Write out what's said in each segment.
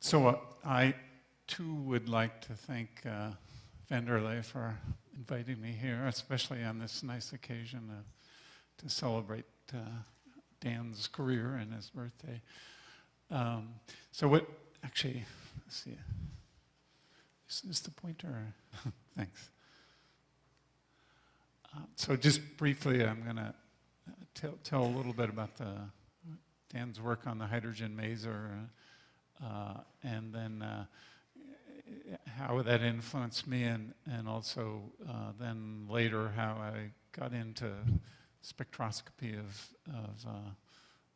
So I too would like to thank Vanderlei for inviting me here, especially on this nice occasion to celebrate Dan's career and his birthday. Actually, let's see. Is this the pointer? Thanks. So just briefly, I'm going to tell a little bit about Dan's work on the hydrogen maser, and then how that influenced me, and also then later how I got into spectroscopy of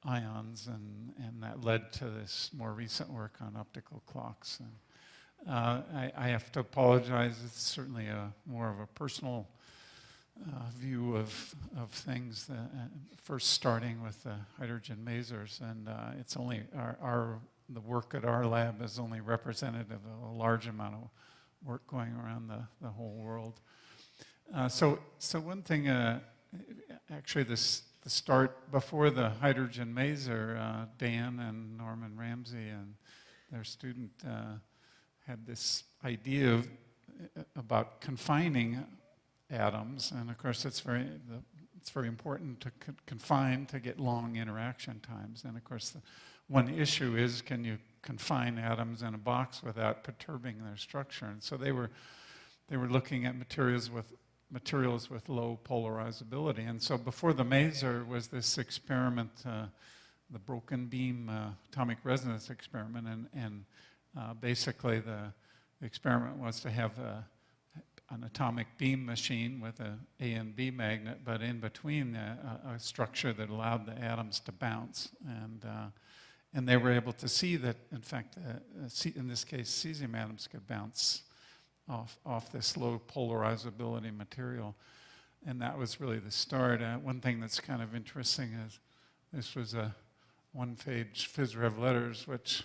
ions, and that led to this more recent work on optical clocks. And I have to apologize. It's certainly more of a personal view of things. First, starting with the hydrogen masers, and it's only the work at our lab is only representative of a large amount of work going around the whole world. So one thing, actually, the start before the hydrogen maser, Dan and Norman Ramsey and their student had this idea about confining atoms, and of course it's very important to confine to get long interaction times. And of course, the one issue is, can you confine atoms in a box without perturbing their structure? And so they were looking at materials with low polarizability. And so before the maser was this experiment, the broken beam atomic resonance experiment, and basically the experiment was to have an atomic beam machine with a A and B magnet, but in between a structure that allowed the atoms to bounce. And they were able to see that, in fact, in this case, cesium atoms could bounce off this low polarizability material. And that was really the start. One thing that's kind of interesting is this was a one-page phys rev letters, which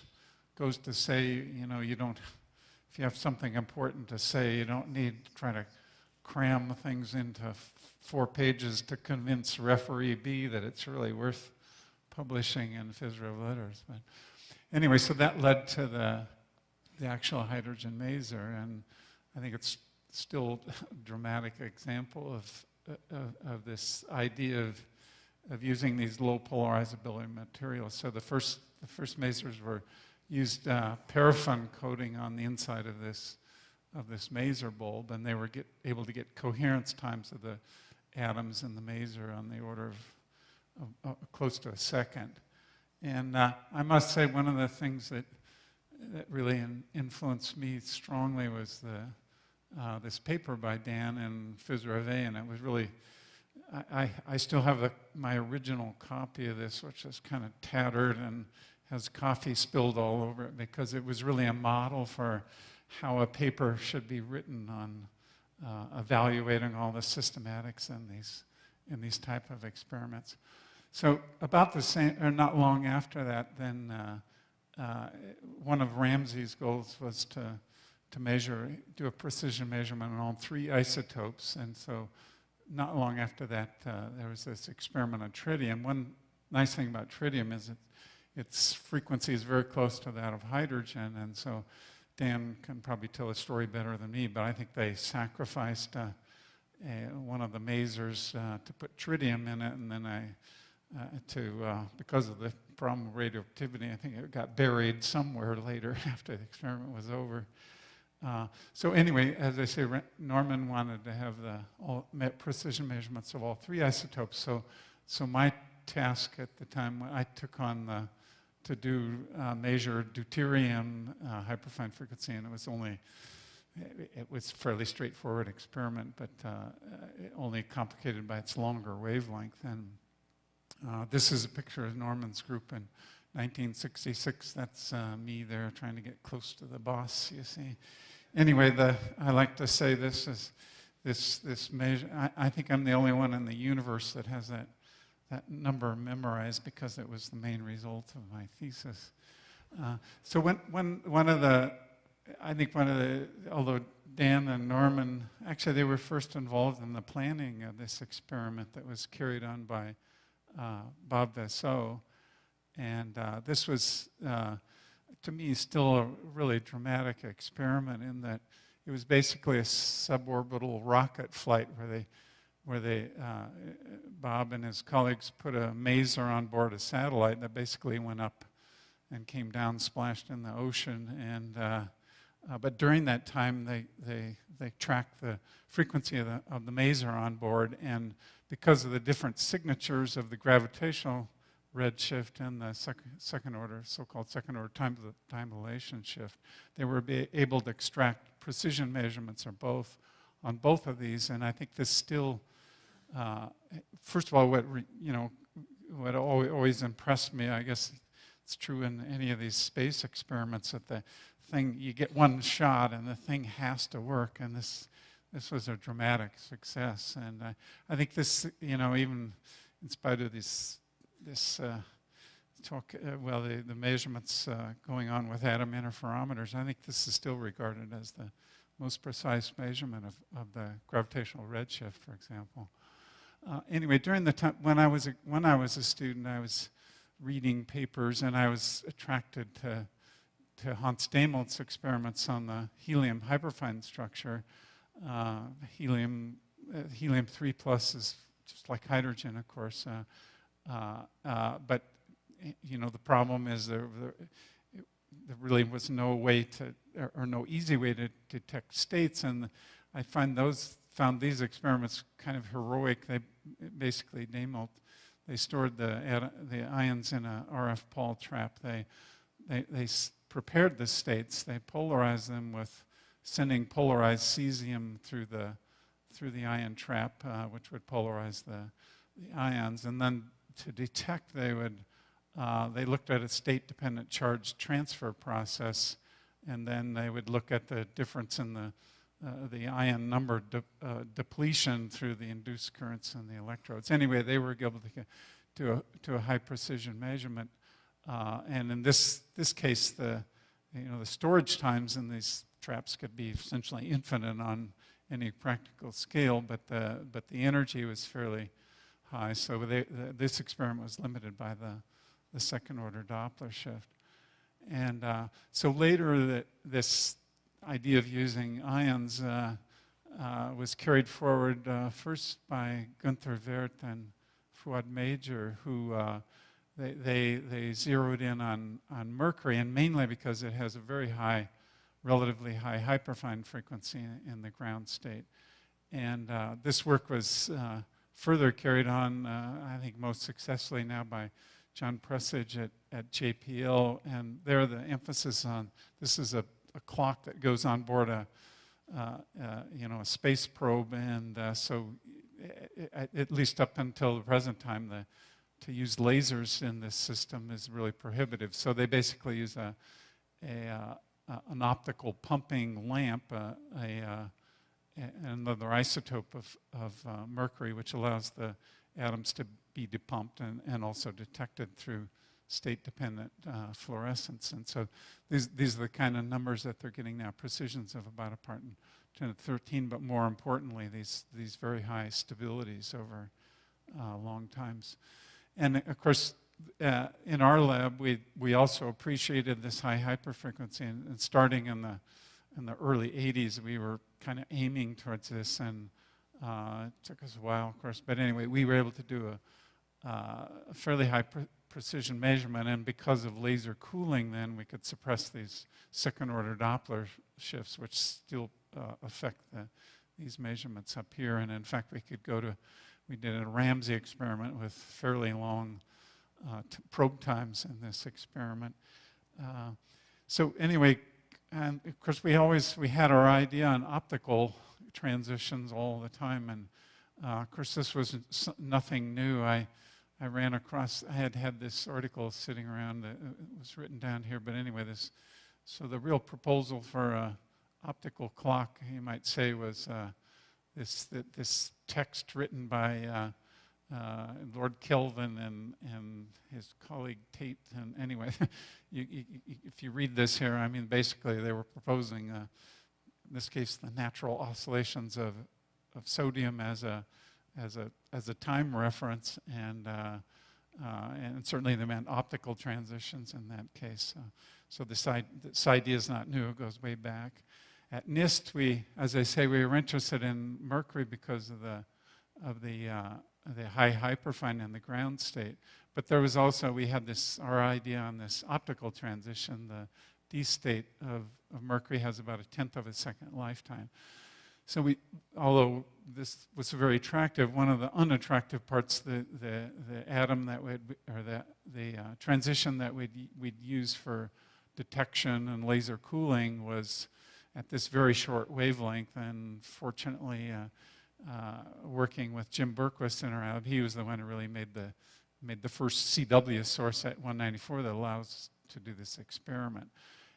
goes to say, you don't, if you have something important to say, you don't need to try to cram things into 4 pages to convince referee B that it's really worth publishing in phys rev letters. But anyway, so that led to the actual hydrogen maser, and I think it's still a dramatic example of this idea of using these low polarizability materials. So the first masers were used paraffin coating on the inside of this maser bulb, and they were able to get coherence times of the atoms in the maser on the order of close to a second. And I must say, one of the things that really influenced me strongly was this paper by Dan and phys rev A, and it was really, I still have my original copy of this, which is kind of tattered and has coffee spilled all over it, because it was really a model for how a paper should be written on evaluating all the systematics in these type of experiments. So about the same, or not long after that, then one of Ramsey's goals was to do a precision measurement on all 3 isotopes. And so not long after that, there was this experiment on tritium. One nice thing about tritium is its frequency is very close to that of hydrogen, and so Dan can probably tell a story better than me, but I think they sacrificed one of the masers to put tritium in it, and then because of the problem of radioactivity, I think it got buried somewhere later after the experiment was over. So anyway, as I say, Norman wanted to have the precision measurements of all 3 isotopes. So my task at the time, I took on to measure deuterium hyperfine frequency, and it was a fairly straightforward experiment, but only complicated by its longer wavelength. And this is a picture of Norman's group in 1966. That's me there trying to get close to the boss, you see. Anyway, I like to say this is this measure. I think I'm the only one in the universe that has that number memorized, because it was the main result of my thesis. So although Dan and Norman, actually they were first involved in the planning of this experiment that was carried on by Bob Vassaux. And this was to me, still a really dramatic experiment in that it was basically a suborbital rocket flight where Bob and his colleagues put a maser on board a satellite that basically went up and came down, splashed in the ocean, and but during that time they tracked the frequency of the maser on board, and because of the different signatures of the gravitational redshift and the second order, so-called second order time dilation shift, they were able to extract precision measurements on both of these, and I think this still. First of all, what always impressed me, I guess it's true in any of these space experiments, that the thing, you get one shot and the thing has to work, and this was a dramatic success. And I think this, even in spite of this talk, the measurements going on with atom interferometers, I think this is still regarded as the most precise measurement of the gravitational redshift, for example. Anyway, during the time when I was a student, I was reading papers, and I was attracted to Hans Demold's experiments on the helium hyperfine structure. Helium 3 plus is just like hydrogen, of course, but the problem is there really was no way or no easy way to detect states, and I found these experiments kind of heroic. They basically, they stored the ions in a RF Paul trap. They prepared the states. They polarized them with sending polarized cesium through the ion trap, which would polarize the ions. And then to detect, they looked at a state-dependent charge transfer process, and then they would look at the difference in the ion number depletion through the induced currents in the electrodes. Anyway, they were able to get to a high precision measurement, and in this case, the storage times in these traps could be essentially infinite on any practical scale, but the energy was fairly high. So this experiment was limited by the second order Doppler shift, and so later this idea of using ions was carried forward first by Gunther Wirth and Fuad Major, who they zeroed in on mercury, and mainly because it has a very high, relatively high hyperfine frequency in the ground state. And this work was further carried on, I think most successfully now, by John Presage at JPL, and there the emphasis on, this is a clock that goes on board a space probe, and so at least up until the present time, to use lasers in this system is really prohibitive. So they basically use an optical pumping lamp, another isotope of mercury, which allows the atoms to be depumped and also detected through state-dependent fluorescence. And so these are the kind of numbers that they're getting now, precisions of about a part in 10 to the 13, but more importantly, these very high stabilities over long times. And of course, in our lab, we also appreciated this high hyperfrequency, and starting in the early 80s, we were kind of aiming towards this, and it took us a while, of course, but anyway, we were able to do a fairly high precision measurement, and because of laser cooling, then we could suppress these second-order Doppler shifts, which still affect these measurements up here. And in fact, we did a Ramsey experiment with fairly long probe times in this experiment. So anyway, and of course we had our idea on optical transitions all the time, and of course this was nothing new. I ran across, I had this article sitting around, it was written down here, but anyway, so the real proposal for an optical clock, you might say, was this text written by Lord Kelvin and his colleague Tate. And anyway, if you read this here, I mean, basically they were proposing, in this case, the natural oscillations of sodium as a time reference, and and certainly they meant optical transitions in that case. So this idea is not new, it goes way back. At NIST, as I say, we were interested in mercury because of the high hyperfine in the ground state. But there was also, we had our idea on this optical transition. The D state of mercury has about 1/10 of a second lifetime. So although this was very attractive, one of the unattractive parts, the atom that or the transition that we'd use for detection and laser cooling was at this very short wavelength. And fortunately, working with Jim Berquist in our lab, he was the one who really made the first CW source at 194 that allows us to do this experiment.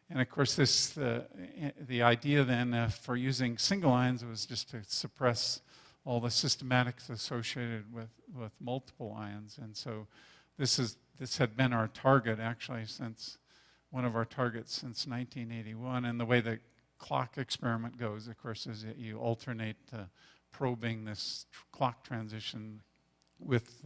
And of course, the idea then for using single ions was just to suppress all the systematics associated with multiple ions. And so this had been our target actually one of our targets since 1981. And the way the clock experiment goes, of course, is that you alternate probing this clock transition with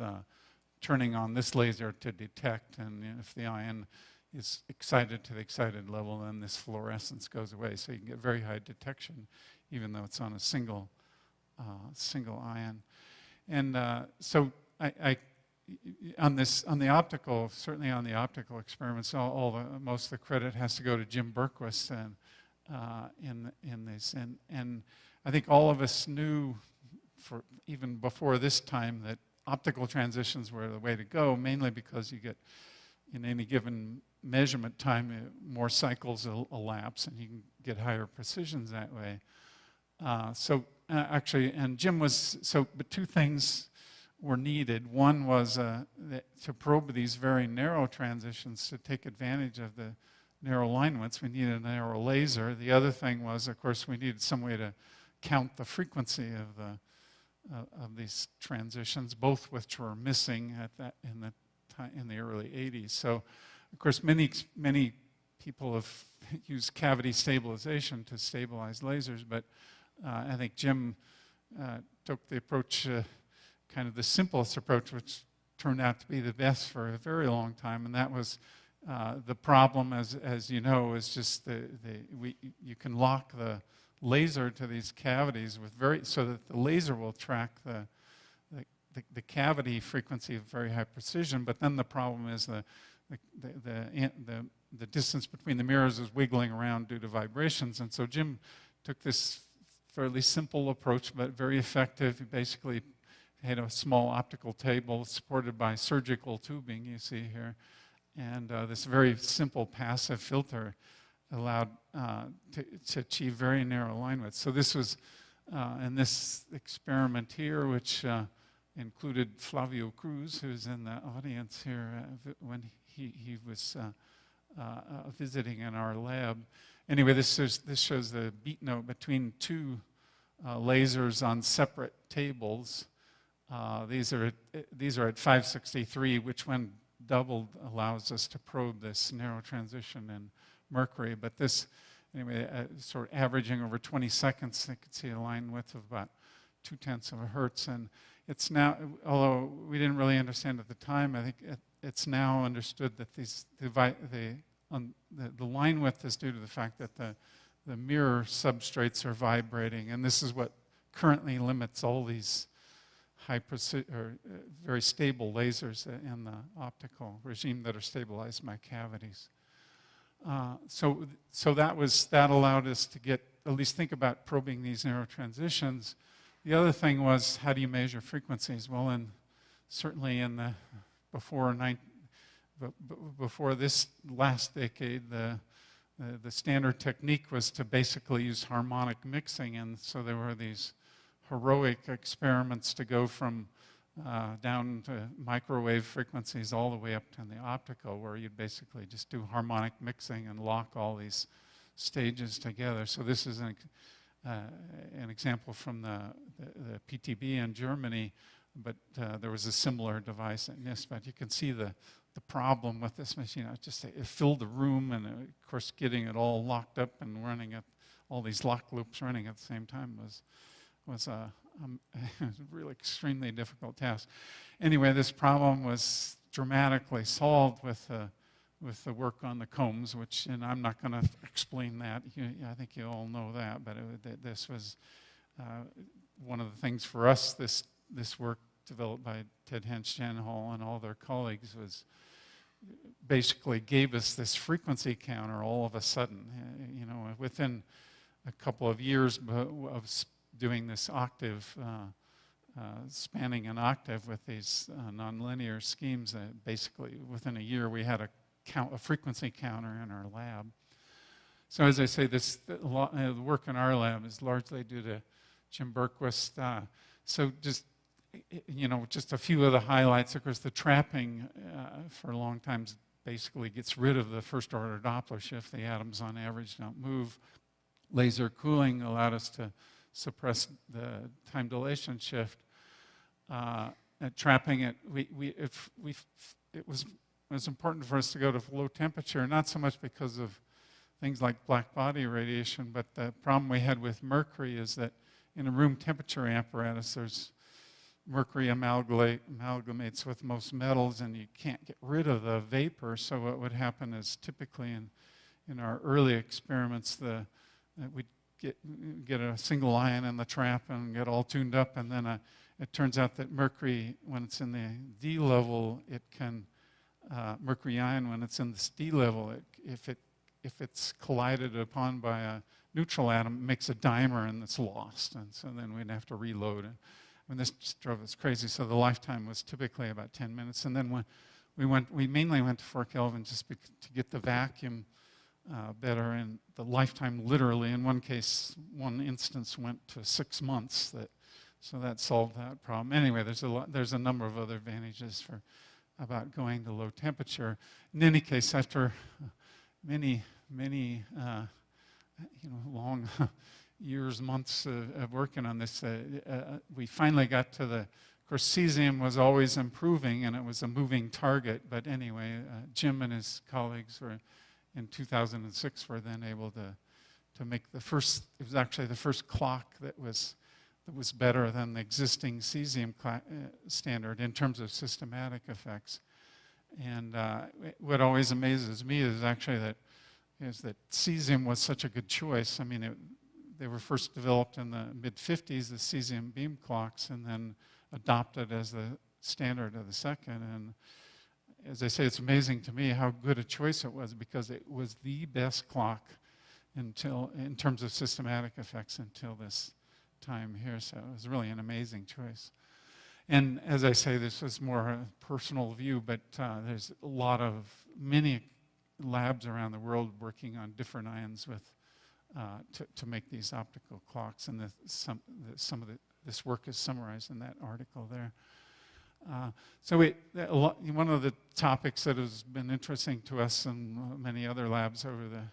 turning on this laser to detect. And if the ion is excited to the excited level, then this fluorescence goes away. So you can get very high detection, even though it's on a single ion. And so on the optical, certainly on the optical experiments, most of the credit has to go to Jim Berquist in this. And I think all of us knew, even before this time, that optical transitions were the way to go, mainly because you get, in any given measurement time, more cycles elapse, and you can get higher precisions that way. Actually, and Jim but two things were needed. One was to probe these very narrow transitions to take advantage of the narrow line widths. We needed a narrow laser. The other thing was, of course, we needed some way to count the frequency of these transitions, both which were missing in the early 80s. So, of course, many people have used cavity stabilization to stabilize lasers, but I think Jim took the approach, kind of the simplest approach, which turned out to be the best for a very long time, and that was the problem, as you know, is just you can lock the laser to these cavities so that the laser will track the cavity frequency of very high precision. But then the problem is the distance between the mirrors is wiggling around due to vibrations. And so Jim took this fairly simple approach, but very effective. He basically had a small optical table supported by surgical tubing, you see here. And this very simple passive filter allowed to achieve very narrow line widths. So this was, in this experiment here, which included Flavio Cruz, who's in the audience here, when he was visiting in our lab. Anyway, this shows the beat note between two lasers on separate tables. These are at 563, which when doubled allows us to probe this narrow transition in mercury. But this, anyway, sort of averaging over 20 seconds, you can see a line width of about 0.2 of a hertz. And it's now, although we didn't really understand at the time, I think it's now understood that the line width is due to the fact that the mirror substrates are vibrating, and this is what currently limits all these very stable lasers in the optical regime that are stabilized by cavities. So that allowed us to at least think about probing these narrow transitions. The other thing was, how do you measure frequencies? Well, certainly before this last decade, the standard technique was to basically use harmonic mixing, and so there were these heroic experiments to go from down to microwave frequencies all the way up to the optical, where you'd basically just do harmonic mixing and lock all these stages together. So this is an example from the PTB in Germany, but there was a similar device at NIST. But you can see the problem with this machine. It filled the room, and of course getting it all locked up and running it, all these lock loops running at the same time was a really extremely difficult task. Anyway, this problem was dramatically solved with the work on the combs, and I'm not going to explain that. I think you all know that, but this was one of the things for us. This work developed by Ted Hensch-Janhall and all their colleagues was basically gave us this frequency counter all of a sudden. Within a couple of years of doing this octave, spanning an octave with these nonlinear schemes, basically within a year we had a frequency counter in our lab. So as I say, the work in our lab is largely due to Jim Berquist. So just a few of the highlights. Of course, the trapping for a long time basically gets rid of the first order Doppler shift. The atoms on average don't move. Laser cooling allowed us to suppress the time dilation shift. At trapping it, it was important for us to go to low temperature, not so much because of things like black body radiation, but the problem we had with mercury is that in a room temperature apparatus, there's mercury amalgamates with most metals, and you can't get rid of the vapor. So what would happen is typically in our early experiments, we'd get a single ion in the trap and get all tuned up, and then it turns out that mercury, when it's in the D level, mercury ion, when it's in this D level, if it's collided upon by a neutral atom, it makes a dimer and it's lost, and so then we'd have to reload it. This just drove us crazy. So the lifetime was typically about 10 minutes, and then when we mainly went to 4 Kelvin just to get the vacuum better, and the lifetime literally, in one case, one instance went to 6 months. So that solved that problem. Anyway, there's a number of other advantages about going to low temperature. In any case, after many long years, months of working on this, we finally got to of course, cesium was always improving, and it was a moving target. But anyway, Jim and his colleagues in 2006 were then able to make it was actually the first clock that was better than the existing cesium standard in terms of systematic effects. And what always amazes me is actually that cesium was such a good choice. I mean, they were first developed in the mid-50s, the cesium beam clocks, and then adopted as the standard of the second. And as I say, it's amazing to me how good a choice it was, because it was the best clock in terms of systematic effects until this time here. So it was really an amazing choice. And as I say, this was more a personal view, but there's many labs around the world working on different ions to make these optical clocks, and this work is summarized in that article there. One of the topics that has been interesting to us and many other labs over the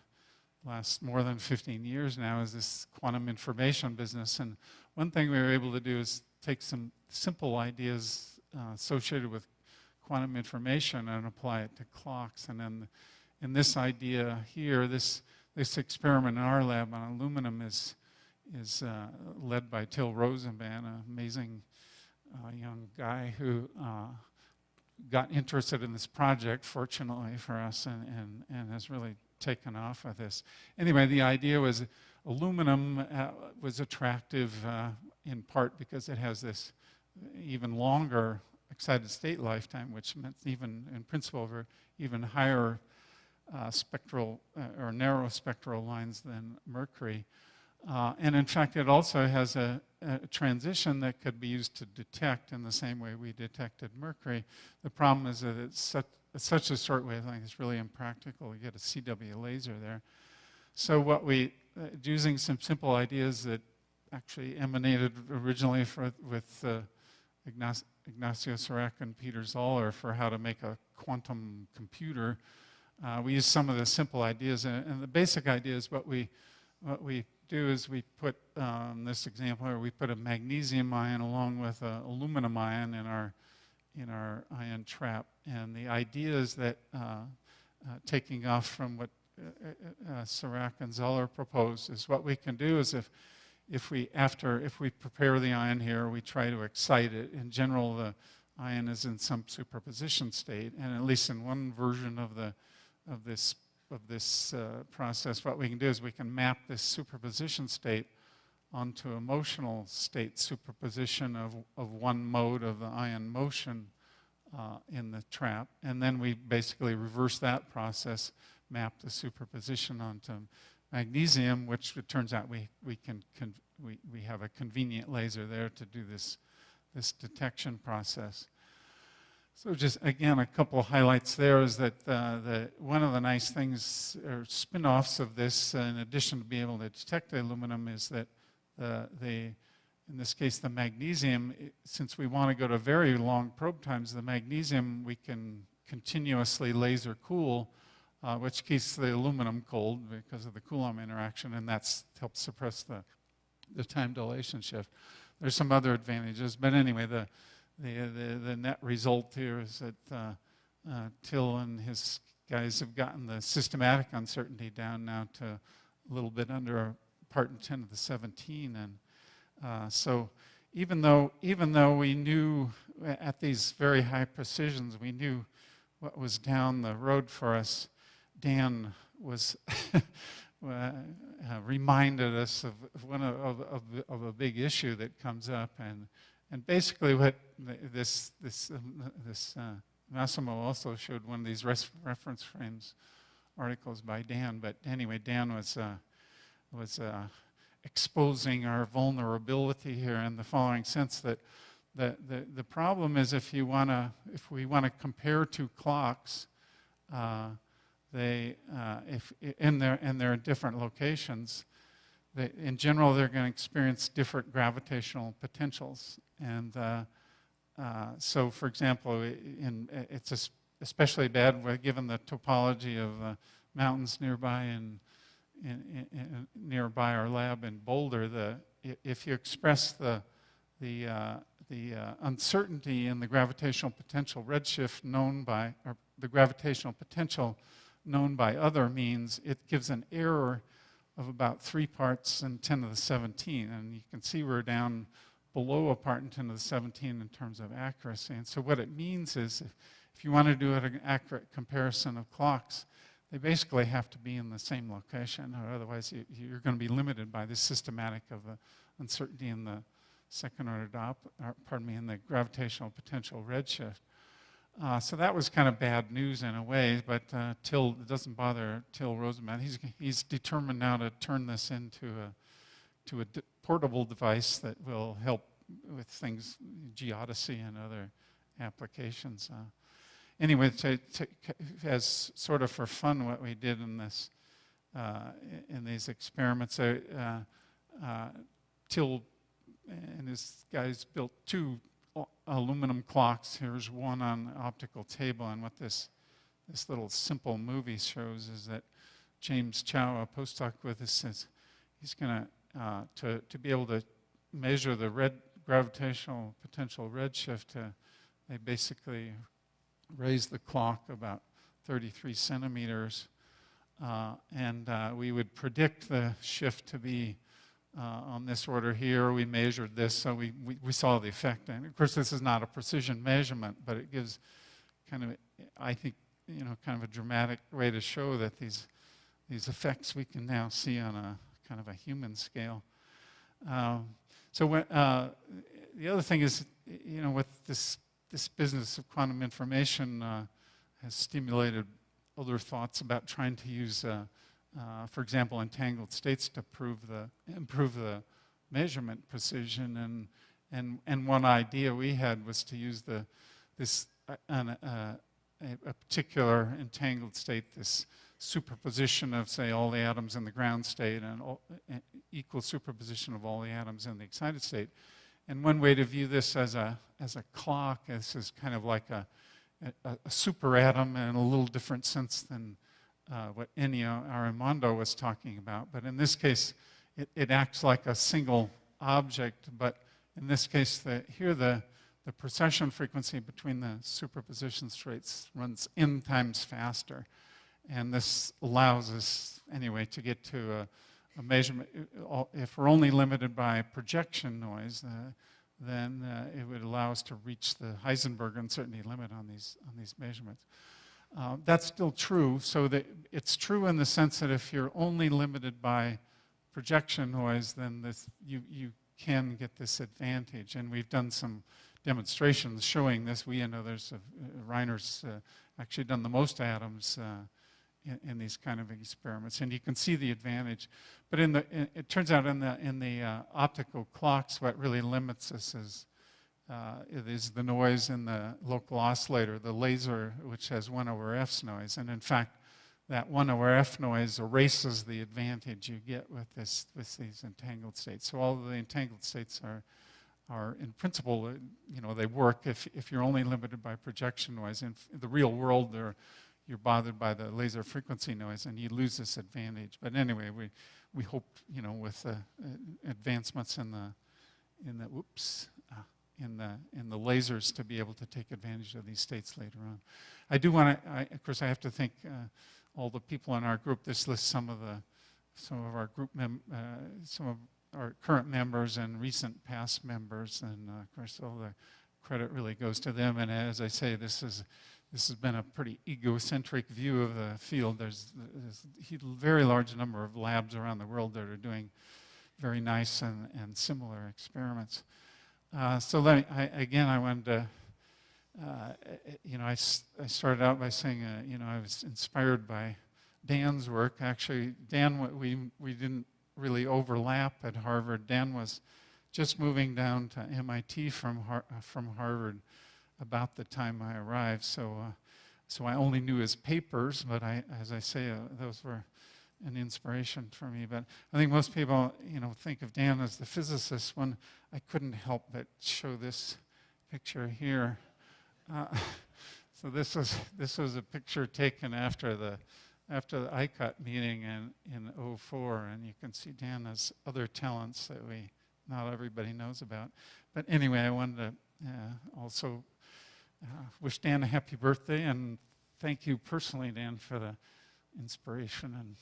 last more than 15 years now is this quantum information business. And one thing we were able to do is take some simple ideas associated with quantum information and apply it to clocks. And then in this idea here, this experiment in our lab on aluminum is led by Till Rosenban, an amazing young guy who got interested in this project, fortunately for us, and has really taken off with this. Anyway, the idea was aluminum was attractive in part because it has this even longer excited state lifetime, which meant even in principle over even higher spectral or narrow spectral lines than mercury. And in fact, it also has a transition that could be used to detect in the same way we detected mercury. The problem is that it's such a short wavelength, it's really impractical to get a CW laser there. So using some simple ideas that actually emanated originally with Ignacio Serac and Peter Zoller for how to make a quantum computer, we used some of the simple ideas, and the basic idea is what we do is we put, this example here, we put a magnesium ion along with an aluminum ion in our ion trap. And the idea is that, taking off from what Serac and Zoller proposed, is what we can do is if we prepare the ion here, we try to excite it. In general, the ion is in some superposition state. And at least in one version of this process, what we can do is we can map this superposition state onto a motional state superposition of one mode of the ion motion in the trap. And then we basically reverse that process, map the superposition onto magnesium, which it turns out we have a convenient laser there to do this detection process. So just, again, a couple of highlights there is that one of the nice things, or spin-offs of this, in addition to being able to detect the aluminum, is that in this case, the magnesium, since we want to go to very long probe times, the magnesium we can continuously laser cool, which keeps the aluminum cold because of the Coulomb interaction, and that helps suppress the time dilation shift. There's some other advantages, but anyway, the net result here is that Till and his guys have gotten the systematic uncertainty down now to a little bit under a part in 10 to the 17, and so even though we knew at these very high precisions, we knew what was down the road for us, Dan was reminded us of one of a big issue that comes up, and basically what this Massimo also showed one of these reference frames articles by Dan, but anyway, Dan was exposing our vulnerability here in the following sense, that the problem is if we want to compare two clocks, if they're different locations, in general they're going to experience different gravitational potentials, and so for example, it's especially bad given the topology of mountains nearby and nearby our lab in Boulder. If you express the uncertainty in the gravitational potential redshift known by, or the gravitational potential known by other means, it gives an error of about 3 parts in 10 to the 17. And you can see we're down below a part in 10 to the 17 in terms of accuracy. And so what it means is if you want to do an accurate comparison of clocks, they basically have to be in the same location, or otherwise you're going to be limited by this systematic of the uncertainty in the second order in the gravitational potential redshift. So that was kind of bad news in a way, but Till, it doesn't bother Till Rosenbaum. He's determined now to turn this into a portable device that will help with things, geodesy and other applications. Anyway, as sort of for fun, what we did in these experiments, Till and his guys built 2 aluminum clocks. Here's one on the optical table, and what this little simple movie shows is that James Chow, a postdoc with us, says he's going to be able to measure the gravitational potential redshift. They basically raise the clock about 33 centimeters, and we would predict the shift to be on this order here. We measured this, so we saw the effect. And of course, this is not a precision measurement, but it gives kind of, I think, kind of a dramatic way to show that these effects we can now see on a kind of a human scale. So the other thing is, with this business of quantum information has stimulated other thoughts about trying to use for example, entangled states to improve the measurement precision, and one idea we had was to use a particular entangled state, this superposition of, say, all the atoms in the ground state and equal superposition of all the atoms in the excited state. And one way to view this as a clock, this is kind of like a superatom in a little different sense than what Ennio Arimondo was talking about. But in this case, it acts like a single object. But in this case, here the precession frequency between the superposition states runs n times faster. And this allows us, anyway, to get to a measurement. If we're only limited by projection noise, then it would allow us to reach the Heisenberg uncertainty limit on these measurements. That's still true, so that it's true in the sense that if you're only limited by projection noise, then you can get this advantage. And we've done some demonstrations showing this. We and others, Reiner's actually done the most atoms in these kind of experiments, and you can see the advantage. But it turns out in the optical clocks, what really limits us is the noise in the local oscillator, the laser, which has 1/F's noise. And in fact, that 1/F noise erases the advantage you get with these entangled states. So all of the entangled states are in principle, they work if you're only limited by projection noise. In the real world, you're bothered by the laser frequency noise, and you lose this advantage. But anyway, we hope, with advancements in the lasers to be able to take advantage of these states later on. I do want to, of course, I have to thank all the people in our group. This lists some of our group some of our current members and recent past members, and of course, all the credit really goes to them. And as I say, this has been a pretty egocentric view of the field. There's a very large number of labs around the world that are doing very nice and similar experiments. So I wanted to, I started out by saying, I was inspired by Dan's work. Actually, Dan, we didn't really overlap at Harvard. Dan was just moving down to MIT from Harvard about the time I arrived. So I only knew his papers, but as I say, those were an inspiration for me. But I think most people, think of Dan as the physicist. When I couldn't help but show this picture here. So this was a picture taken after the ICUT meeting in 2004, and you can see Dan has other talents that not everybody knows about. But anyway, I wanted to also wish Dan a happy birthday, and thank you personally, Dan, for the inspiration, and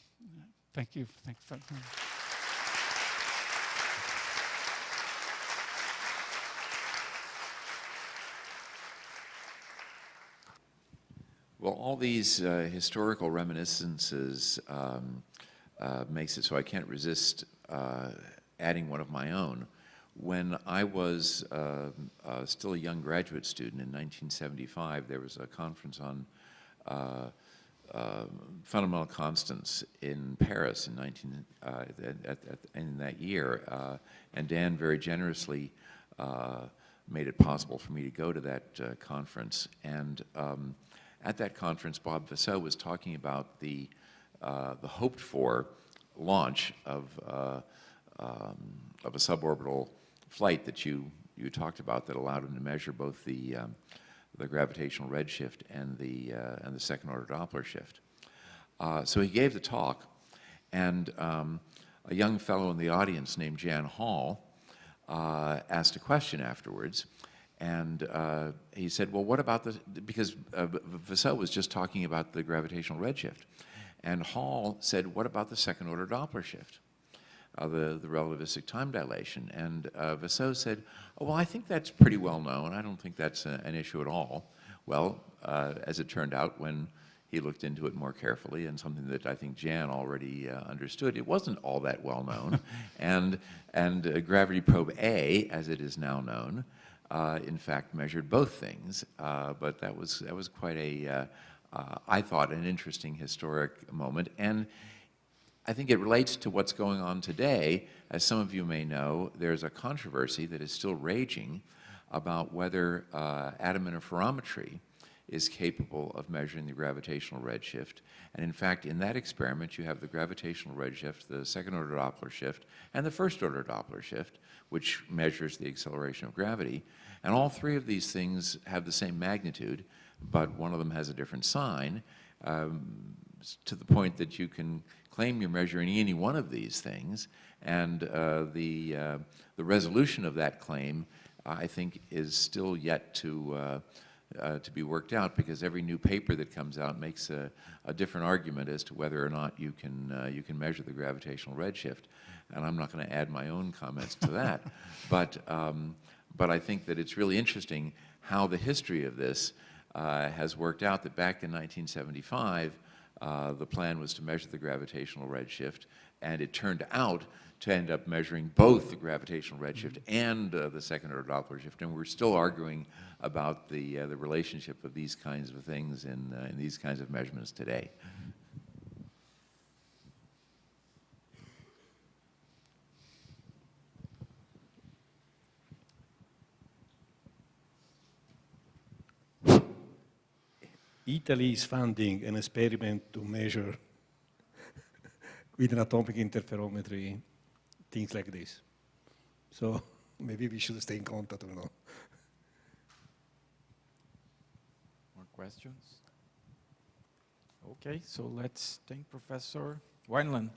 thank you. Thanks for that. Well, all these historical reminiscences makes it so I can't resist adding one of my own. When I was still a young graduate student in 1975, there was a conference on fundamental constants in Paris in that year, and Dan very generously made it possible for me to go to that conference. And at that conference, Bob Vassaux was talking about the hoped-for launch of a suborbital flight that you talked about that allowed him to measure both the gravitational redshift and the second-order Doppler shift. So he gave the talk, and a young fellow in the audience named Jan Hall asked a question afterwards. And he said, well, what about because Vassaux was just talking about the gravitational redshift. And Hall said, what about the second-order Doppler shift, the relativistic time dilation? And Vassaux said, oh, well, I think that's pretty well known. I don't think that's an issue at all. Well, as it turned out, when he looked into it more carefully, and something that I think Jan already understood, it wasn't all that well known. and gravity probe A, as it is now known, in fact, measured both things, but that was quite I thought, an interesting historic moment. And I think it relates to what's going on today. As some of you may know, there's a controversy that is still raging about whether atom interferometry is capable of measuring the gravitational redshift. And in fact, in that experiment, you have the gravitational redshift, the second-order Doppler shift, and the first-order Doppler shift, which measures the acceleration of gravity. And all three of these things have the same magnitude, but one of them has a different sign, to the point that you can claim you're measuring any one of these things, and the resolution of that claim, I think, is still yet to be worked out, because every new paper that comes out makes a different argument as to whether or not you can measure the gravitational redshift. And I'm not going to add my own comments to that. But But I think that it's really interesting how the history of this has worked out, that back in 1975, the plan was to measure the gravitational redshift, and it turned out to end up measuring both the gravitational redshift and the second-order Doppler shift, and we're still arguing about the relationship of these kinds of things in these kinds of measurements today. Italy is funding an experiment to measure with an atomic interferometry things like this. So maybe we should stay in contact, you know. More questions? Okay, so let's thank Professor Wineland.